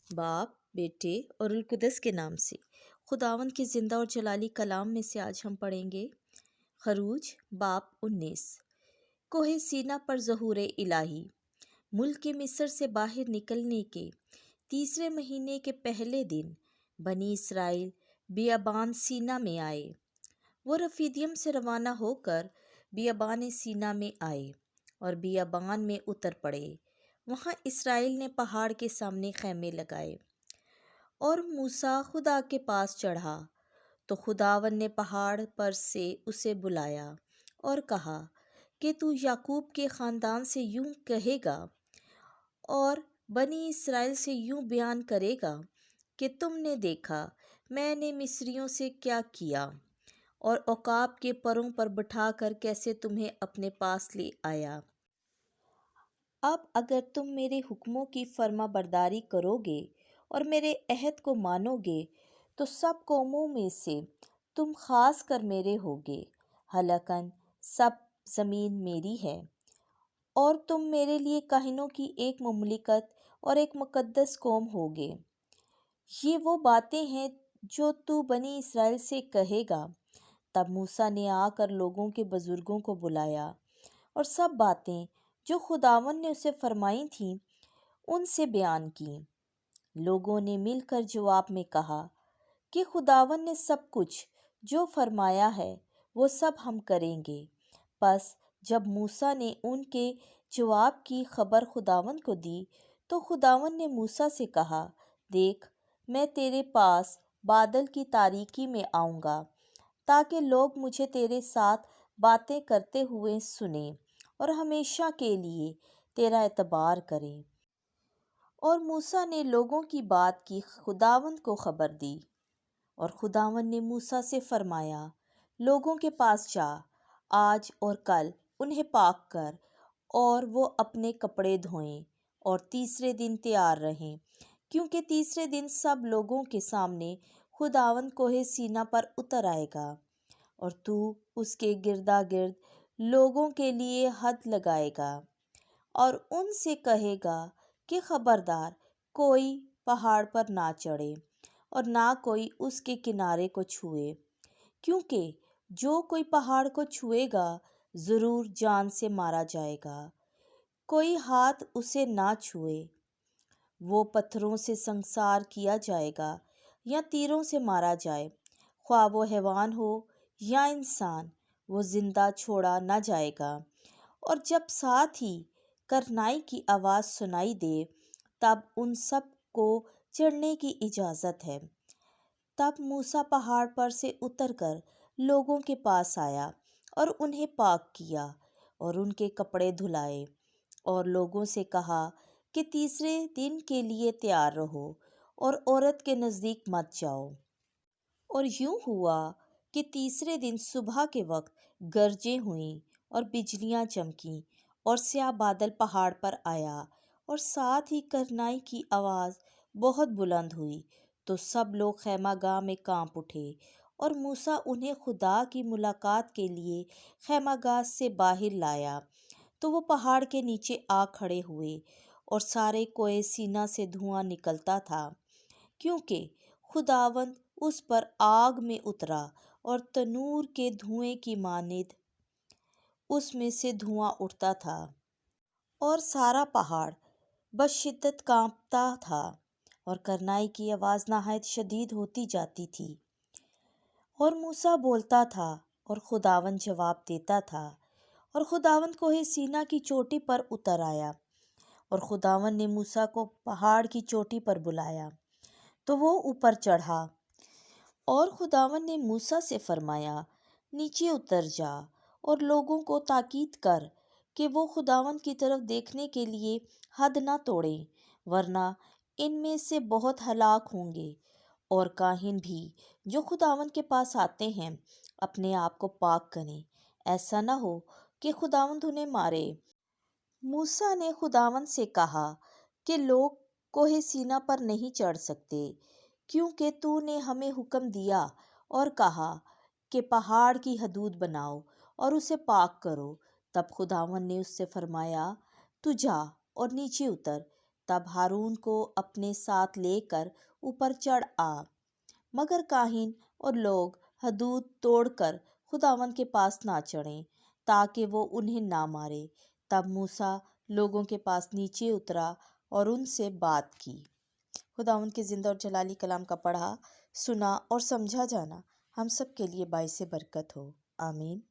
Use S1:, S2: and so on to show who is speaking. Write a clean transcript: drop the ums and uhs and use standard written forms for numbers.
S1: बाप, बेटे और उल-कुदस के नाम से। खुदावंद के ज़िंदा और जलाली कलाम में से आज हम पढ़ेंगे खरूज बाप 19। कोहे सीना पर ज़हूर इलाही। मुल्क मिस्र से बाहर निकलने के तीसरे महीने के पहले दिन बनी इसराइल बियाबान सीना में आए। वो रफीदियम से रवाना होकर बियाबान सीना में आए और बियाबान में उतर पड़े। वहाँ इसराइल ने पहाड़ के सामने खैमे लगाए और मूसा खुदा के पास चढ़ा तो खुदावन ने पहाड़ पर से उसे बुलाया और कहा कि तू याकूब के ख़ानदान से यूं कहेगा और बनी इसराइल से यूं बयान करेगा कि तुमने देखा मैंने मिस्रियों से क्या किया और औकाब के परों पर बिठाकर कैसे तुम्हें अपने पास ले आया। अब अगर तुम मेरे हुक्मों की फर्मा बरदारी करोगे और मेरे अहद को मानोगे तो सब कौमों में से तुम खास कर मेरे होगे। हलाकन सब ज़मीन मेरी है और तुम मेरे लिए काहिनों की एक मुमलिकत और एक मुकद्दस कौम होगे। ये वो बातें हैं जो तू बनी इसराइल से कहेगा। तब मूसा ने आकर लोगों के बुजुर्गों को बुलाया और सब बातें जो खुदावन ने उसे फरमाई थीं उनसे बयान की। लोगों ने मिलकर जवाब में कहा कि खुदावन ने सब कुछ जो फरमाया है वो सब हम करेंगे। बस जब मूसा ने उनके जवाब की खबर खुदावन को दी तो खुदावन ने मूसा से कहा, देख मैं तेरे पास बादल की तारीकी में आऊँगा ताकि लोग मुझे तेरे साथ बातें करते हुए सुनें और हमेशा के लिए तेरा एतबार करें। और मूसा ने लोगों की बात की खुदावंद को खबर दी और खुदावंद ने मूसा से फरमाया, लोगों के पास जा, आज और कल उन्हें पाक कर और वो अपने कपड़े धोएं और तीसरे दिन तैयार रहें, क्योंकि तीसरे दिन सब लोगों के सामने खुदावंद कोहे सीना पर उतर आएगा और तू उसके गिरदा गिर्द लोगों के लिए हद लगाएगा और उनसे कहेगा कि खबरदार कोई पहाड़ पर ना चढ़े और ना कोई उसके किनारे को छुए, क्योंकि जो कोई पहाड़ को छुएगा ज़रूर जान से मारा जाएगा। कोई हाथ उसे ना छुए, वो पत्थरों से संसार किया जाएगा या तीरों से मारा जाए। ख्वाह वो हैवान हो या इंसान, वो जिंदा छोड़ा ना जाएगा। और जब साथ ही करनाई की आवाज़ सुनाई दे तब उन सब को चढ़ने की इजाज़त है। तब मूसा पहाड़ पर से उतरकर लोगों के पास आया और उन्हें पाक किया और उनके कपड़े धुलाए और लोगों से कहा कि तीसरे दिन के लिए तैयार रहो और औरत के नज़दीक मत जाओ। और यूं हुआ कि तीसरे दिन सुबह के वक्त गरजें हुईं और बिजलियां चमकीं और स्याह बादल पहाड़ पर आया और साथ ही करनाई की आवाज़ बहुत बुलंद हुई। तो सब लोग खैमागाह में कांप उठे और मूसा उन्हें खुदा की मुलाकात के लिए खैमागाह से बाहर लाया। तो वो पहाड़ के नीचे आ खड़े हुए और सारे कोए सीना से धुआं निकलता था, क्योंकि खुदावंद उस पर आग में उतरा और तनूर के धुएं की मानिद उसमें से धुआं उठता था और सारा पहाड़ बशिद्दत कांपता था और करनाई की आवाज़ नहायत शदीद होती जाती थी। और मूसा बोलता था और खुदावंद जवाब देता था और खुदावंद कोहे सीना की चोटी पर उतर आया और खुदावंद ने मूसा को पहाड़ की चोटी पर बुलाया तो वो ऊपर चढ़ा और खुदावंद ने मूसा से फरमाया, नीचे उतर जा और लोगों को ताकीद कर कि वो खुदावंद की तरफ देखने के लिए हद ना तोड़ें, वरना इनमें से बहुत हलाक होंगे। और काहिन भी जो खुदावंद के पास आते हैं अपने आप को पाक करें, ऐसा ना हो कि खुदावंद उन्हें मारे। मूसा ने खुदावंद से कहा कि लोग कोहे सीना पर नहीं चढ़ सकते, क्योंकि तूने हमें हुक्म दिया और कहा कि पहाड़ की हदूद बनाओ और उसे पाक करो। तब खुदावंद ने उससे फरमाया, तू जा और नीचे उतर तब हारून को अपने साथ लेकर ऊपर चढ़ आ, मगर काहिन और लोग हदूद तोड़कर खुदावंद के पास ना चढ़ें ताकि वो उन्हें ना मारे। तब मूसा लोगों के पास नीचे उतरा और उनसे बात की। खुदावंद के ज़िंदा और जलाली कलाम का पढ़ा, सुना और समझा जाना हम सब के लिए बाइस बरकत हो। आमीन।